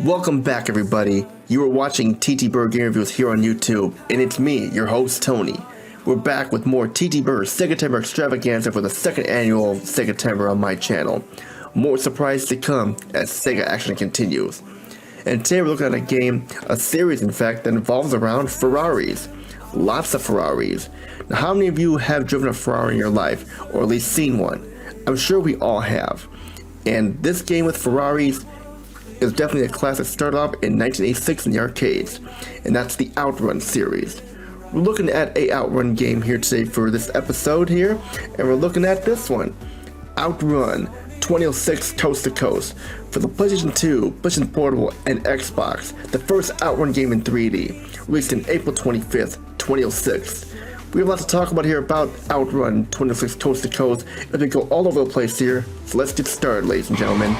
Welcome back, everybody. You are watching TTBurger interviews here on YouTube, and it's me, your host, Tony. We're back with more TTBurger Segatember extravaganza for the second annual Segatember on my channel. More surprises to come as Sega action continues. And today we're looking at a series in fact, that involves around Ferraris. Lots of Ferraris. Now, how many of you have driven a Ferrari in your life, or at least seen one? I'm sure we all have. And this game with Ferraris is definitely a classic started off in 1986 in the arcades, and that's the OutRun series. We're looking at a OutRun game here today for this episode here, and we're looking at this one, OutRun 2006 Coast to Coast for the PlayStation 2, PlayStation Portable, and Xbox, the first OutRun game in 3D, released in April 25th, 2006. We have a lot to talk about here about OutRun 2006 Coast to Coast as we go all over the place here, so let's get started, ladies and gentlemen.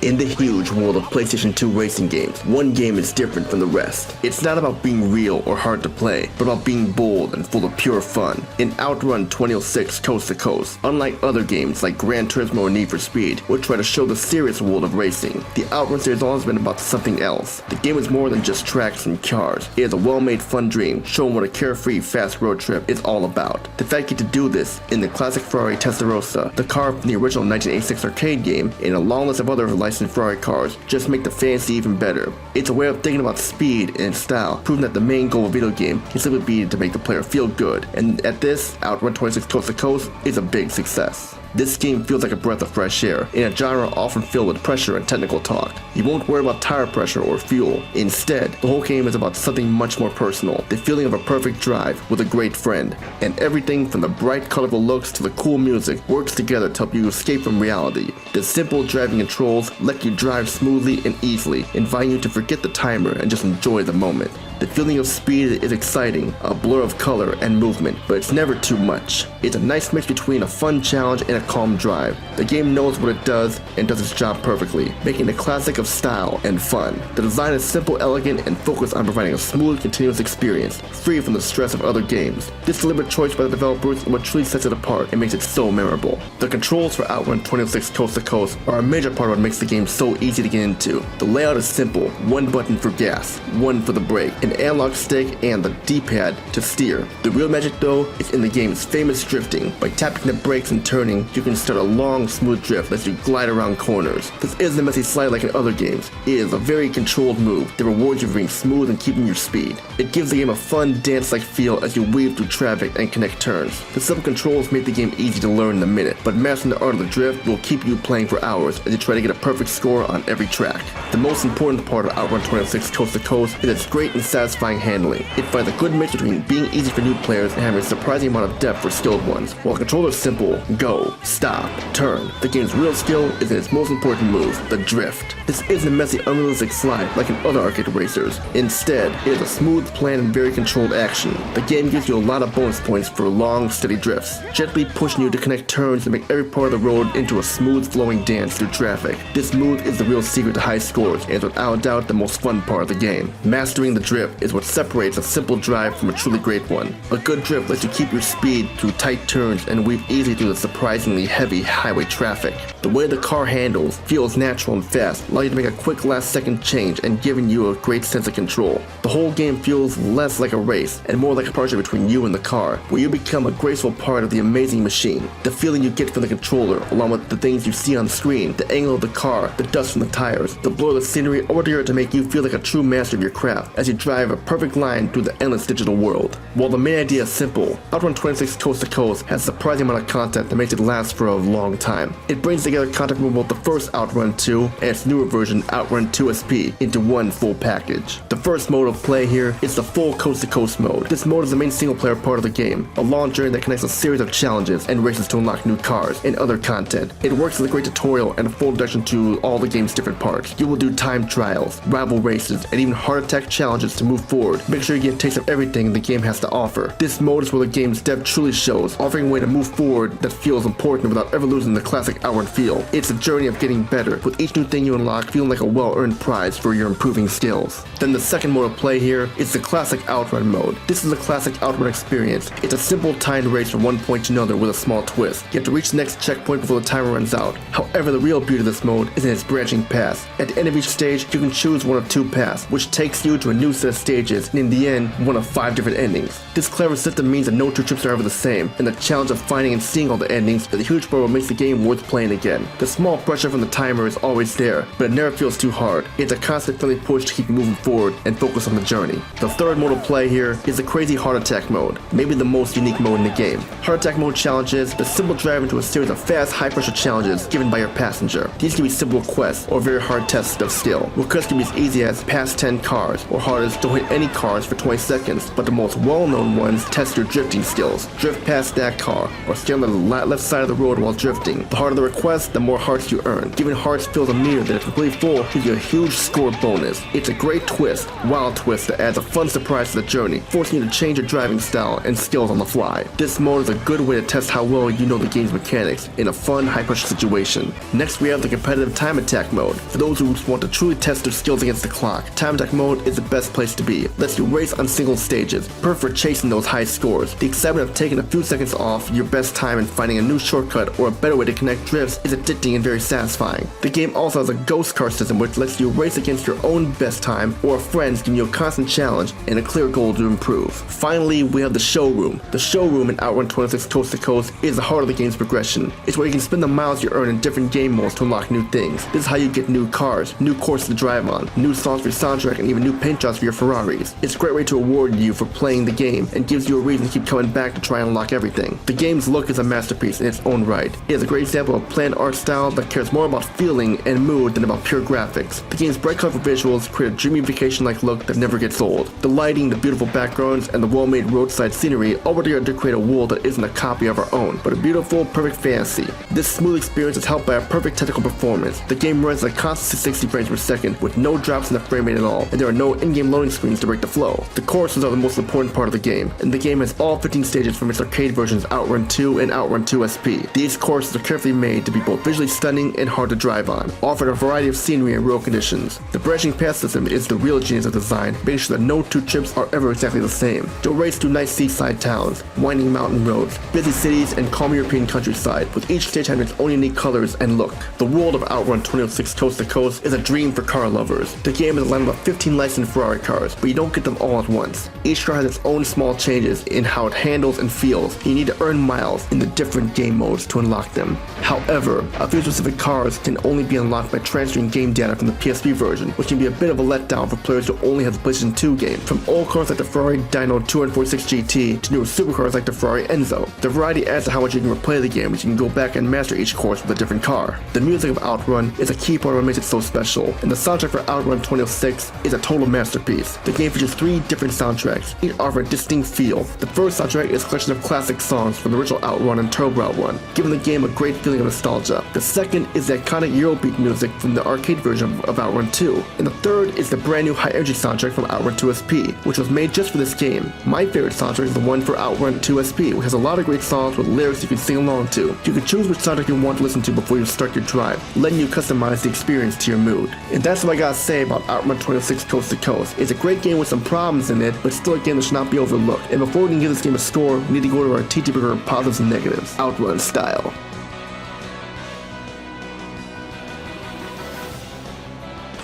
In the huge world of PlayStation 2 racing games, one game is different from the rest. It's not about being real or hard to play, but about being bold and full of pure fun. In OutRun 2006 Coast to Coast, unlike other games like Gran Turismo or Need for Speed, which try to show the serious world of racing, the OutRun series has always been about something else. The game is more than just tracks and cars. It is a well-made fun dream, showing what a carefree, fast road trip is all about. The fact you get to do this in the classic Ferrari Testarossa, the car from the original 1986 arcade game, and a long list of other licensed Ferrari cars just make the fantasy even better. It's a way of thinking about speed and style, proving that the main goal of a video game can simply be to make the player feel good, and at this, OutRun 26 Coast to Coast is a big success. This game feels like a breath of fresh air, in a genre often filled with pressure and technical talk. You won't worry about tire pressure or fuel. Instead, the whole game is about something much more personal, the feeling of a perfect drive with a great friend. And everything from the bright, colorful looks to the cool music works together to help you escape from reality. The simple driving controls let you drive smoothly and easily, inviting you to forget the timer and just enjoy the moment. The feeling of speed is exciting, a blur of color and movement, but it's never too much. It's a nice mix between a fun challenge and a calm drive. The game knows what it does and does its job perfectly, making it a classic of style and fun. The design is simple, elegant, and focused on providing a smooth, continuous experience, free from the stress of other games. This deliberate choice by the developers is what truly sets it apart and makes it so memorable. The controls for OutRun 26 Coast to Coast are a major part of what makes the game so easy to get into. The layout is simple, one button for gas, one for the brake, an analog stick, and the D-pad to steer. The real magic though is in the game's famous drifting. By tapping the brakes and turning, you can start a long, smooth drift as you glide around corners. This isn't a messy slide like in other games. It is a very controlled move that rewards you for being smooth and keeping your speed. It gives the game a fun, dance-like feel as you weave through traffic and connect turns. The simple controls make the game easy to learn in a minute, but mastering the art of the drift will keep you playing for hours as you try to get a perfect score on every track. The most important part of OutRun 26 Coast to Coast is its great and satisfying handling. It finds a good mix between being easy for new players and having a surprising amount of depth for skilled ones. While the controls are simple, go, stop, turn, the game's real skill is in its most important move, the drift. This isn't a messy, unrealistic slide like in other arcade racers. Instead, it is a smooth, planned, and very controlled action. The game gives you a lot of bonus points for long, steady drifts, gently pushing you to connect turns and make every part of the road into a smooth, flowing dance through traffic. This move is the real secret to high scores and is without a doubt the most fun part of the game. Mastering the drift is what separates a simple drive from a truly great one. A good drift lets you keep your speed through tight turns and weave easily through the surprisingly heavy highway traffic. The way the car handles feels natural and fast, allowing you to make a quick last-second change and giving you a great sense of control. The whole game feels less like a race and more like a partnership between you and the car, where you become a graceful part of the amazing machine. The feeling you get from the controller, along with the things you see on screen, the angle of the car, the dust from the tires, the blur of the scenery, are there to make you feel like a true master of your craft as you drive a perfect line through the endless digital world. While the main idea is simple, OutRun 26 Coast to Coast has a surprising amount of content that makes it last for a long time. It brings together content from both the first OutRun 2 and its newer version OutRun 2SP into one full package. The first mode of play here is the full Coast to Coast mode. This mode is the main single player part of the game, a long journey that connects a series of challenges and races to unlock new cars and other content. It works as a great tutorial and a full introduction to all the game's different parts. You will do time trials, rival races, and even heart attack challenges to move forward. Make sure you get a taste of everything the game has to offer. This mode is where the game's depth truly shows, offering a way to move forward that feels important without ever losing the classic OutRun feel feel. It's a journey of getting better, with each new thing you unlock feeling like a well-earned prize for your improving skills. Then the second mode of play here is the classic OutRun mode. This is a classic OutRun experience. It's a simple timed race from one point to another with a small twist. You have to reach the next checkpoint before the timer runs out. However, the real beauty of this mode is in its branching paths. At the end of each stage, you can choose one of two paths, which takes you to a new set of stages, and in the end, one of 5 different endings. This clever system means that no two trips are ever the same, and the challenge of finding and seeing all the endings is a huge part of what makes the game worth playing again. The small pressure from the timer is always there, but it never feels too hard. It's a constant friendly push to keep you moving forward and focus on the journey. The third mode of play here is the crazy heart attack mode, maybe the most unique mode in the game. Heart attack mode challenges the simple drive into a series of fast, high-pressure challenges given by your passenger. These can be simple quests or very hard tests of skill. Requests can be as easy as pass 10 cars, or hard as don't hit any cars for 20 seconds, but the most well-known ones test your drifting skills. Drift past that car, or stay on the left side of the road while drifting. The harder the request, the more hearts you earn. Giving hearts fills a meter that if completely full gives you a huge score bonus. It's a great twist, wild twist that adds a fun surprise to the journey, forcing you to change your driving style and skills on the fly. This mode is a good way to test how well you know the game's mechanics in a fun, high-pressure situation. Next we have the competitive time attack mode. For those who want to truly test their skills against the clock, time attack mode is the best place to be. It lets you race on single stages, perfect for chasing those high scores. The excitement of taking a few seconds off your best time and finding a new shortcut or a better way to connect drifts is addicting and very satisfying. The game also has a ghost car system which lets you race against your own best time or a friend's, giving you a constant challenge and a clear goal to improve. Finally, we have the showroom. The showroom in OutRun 26 Coast to Coast is the heart of the game's progression. It's where you can spend the miles you earn in different game modes to unlock new things. This is how you get new cars, new courses to drive on, new songs for your soundtrack, and even new paint jobs for your Ferraris. It's a great way to reward you for playing the game and gives you a reason to keep coming back to try and unlock everything. The game's look is a masterpiece in its own right. It is a great example of planned art style that cares more about feeling and mood than about pure graphics. The game's bright colorful visuals create a dreamy vacation-like look that never gets old. The lighting, the beautiful backgrounds, and the well-made roadside scenery all work together to create a world that isn't a copy of our own, but a beautiful, perfect fantasy. This smooth experience is helped by a perfect technical performance. The game runs at a constant 60 frames per second with no drops in the frame rate at all, and there are no in-game loading screens to break the flow. The courses are the most important part of the game, and the game has all 15 stages from its arcade versions OutRun 2 and OutRun 2 SP. These courses are carefully made to be both visually stunning and hard to drive on, offering a variety of scenery and road conditions. The branching path system is the real genius of design, making sure that no two trips are ever exactly the same. You'll race through nice seaside towns, winding mountain roads, busy cities, and calm European countryside, with each stage having its own unique colors and look. The world of OutRun 26 Coast to Coast is a dream for car lovers. The game is a lineup of 15 licensed Ferrari cars, but you don't get them all at once. Each car has its own small changes in how it handles and feels. You need to earn miles in the different game modes to unlock them. However, a few specific cars can only be unlocked by transferring game data from the PSP version, which can be a bit of a letdown for players who only have the PlayStation 2 game. From old cars like the Ferrari Dino 246 GT to newer supercars like the Ferrari Enzo. The variety adds to how much you can replay the game, as you can go back and master each course with a different car. The music of OutRun is a key part of what makes it so special, and the soundtrack for OutRun 26 is a total masterpiece. The game features 3 different soundtracks, each offer a distinct feel. The first soundtrack is a collection of classic songs from the original OutRun and Turbo OutRun, giving the game a great feeling of nostalgia. The second is the iconic Eurobeat music from the arcade version of OutRun 2, and the third is the brand new high-energy soundtrack from OutRun 2 SP, which was made just for this game. My favorite soundtrack is the one for OutRun 2 SP, which has a lot of great songs with lyrics you can sing along to. You can choose which soundtrack you want to listen to before you start your drive, letting you customize the experience to your mood. And that's what I gotta say about OutRun 26 Coast to Coast. It's a great game with some problems in it, but still a game that should not be overlooked. And before we can give this game a score, we need to go to our TTBurger positives and negatives, OutRun style.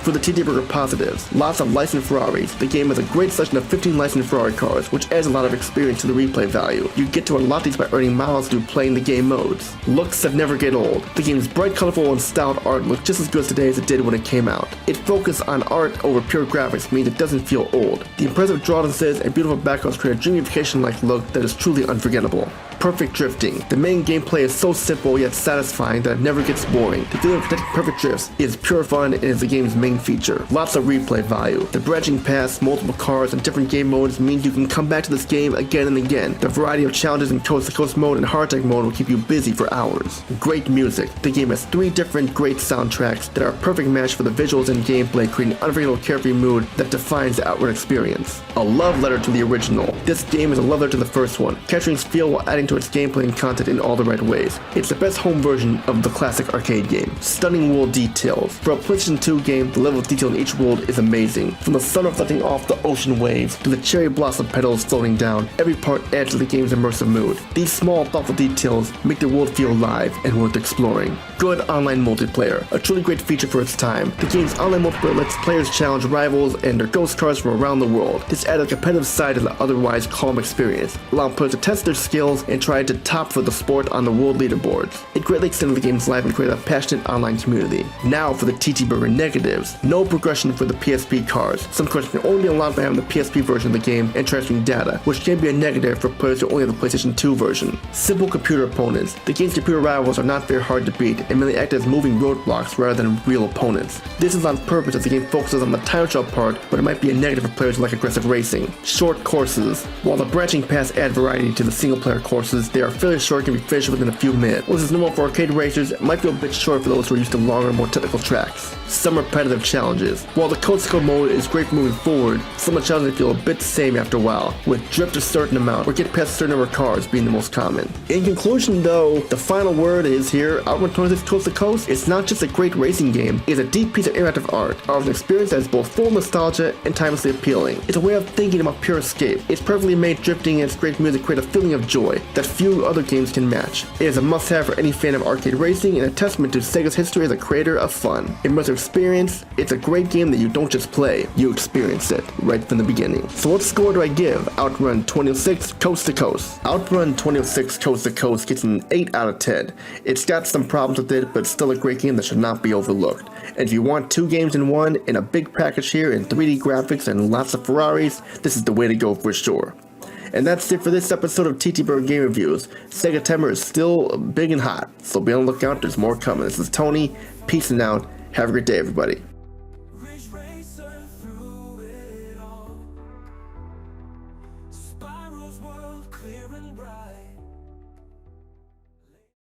For the TTBurger positives, lots of licensed Ferraris. The game has a great selection of 15 licensed Ferrari cars, which adds a lot of experience to the replay value. You get to unlock these by earning miles through playing the game modes. Looks that never get old. The game's bright, colorful, and styled art looks just as good today as it did when it came out. Its focus on art over pure graphics means it doesn't feel old. The impressive drawings and beautiful backgrounds create a dreamy vacation-like look that is truly unforgettable. Perfect drifting. The main gameplay is so simple yet satisfying that it never gets boring. The feeling of connecting perfect drifts is pure fun and is the game's main feature. Lots of replay value. The branching paths, multiple cars, and different game modes means you can come back to this game again and again. The variety of challenges in Coast to Coast mode and Hard Attack mode will keep you busy for hours. Great music. The game has 3 different great soundtracks that are a perfect match for the visuals and gameplay, creating an unforgettable carefree mood that defines the OutRun experience. A love letter to the original. This game is a love letter to the first one, capturing its feel while adding to into its gameplay and content in all the right ways. It's the best home version of the classic arcade game. Stunning world details. For a PlayStation 2 game, the level of detail in each world is amazing. From the sun reflecting off the ocean waves to the cherry blossom petals floating down, every part adds to the game's immersive mood. These small, thoughtful details make the world feel alive and worth exploring. Good online multiplayer, a truly great feature for its time. The game's online multiplayer lets players challenge rivals and their ghost cars from around the world. This added a competitive side to the otherwise calm experience, allowing players to test their skills and try to top for the sport on the world leaderboards. It greatly extended the game's life and created a passionate online community. Now for the TTBurger negatives. No progression for the PSP cars. Some cars can only be unlocked by having the PSP version of the game and transferring data, which can be a negative for players who only have the PlayStation 2 version. Simple computer opponents. The game's computer rivals are not very hard to beat and merely act as moving roadblocks rather than real opponents. This is on purpose as the game focuses on the time trial part, but it might be a negative for players who like aggressive racing. Short courses. While the branching paths add variety to the single-player courses, they are fairly short and can be finished within a few minutes. While this is normal for arcade racers, it might feel a bit short for those who are used to longer, more technical tracks. Some repetitive challenges. While the coast-to-coast mode is great for moving forward, some of the challenges feel a bit the same after a while, with drift a certain amount or get past a certain number of cars being the most common. In conclusion though, the final word is here, OutRun 26 Coast to Coast. It's not just a great racing game, it's a deep piece of interactive art, of an experience that is both full of nostalgia and timelessly appealing. It's a way of thinking about pure escape. It's perfectly made drifting and its great music create a feeling of joy that few other games can match. It is a must-have for any fan of arcade racing and a testament to Sega's history as a creator of fun. Immersive experience, it's a great game that you don't just play, you experience it right from the beginning. So what score do I give OutRun 26 Coast to Coast? OutRun 26 Coast to Coast gets an 8 out of 10. It's got some problems with it, but it's still a great game that should not be overlooked. And if you want two games in one, in a big package here in 3D graphics and lots of Ferraris, this is the way to go for sure. And that's it for this episode of TTBurger Game Reviews. Sega Timber is still big and hot, so be on the lookout, there's more coming. This is Tony, peace and out, have a great day everybody. Spirals world clear and bright.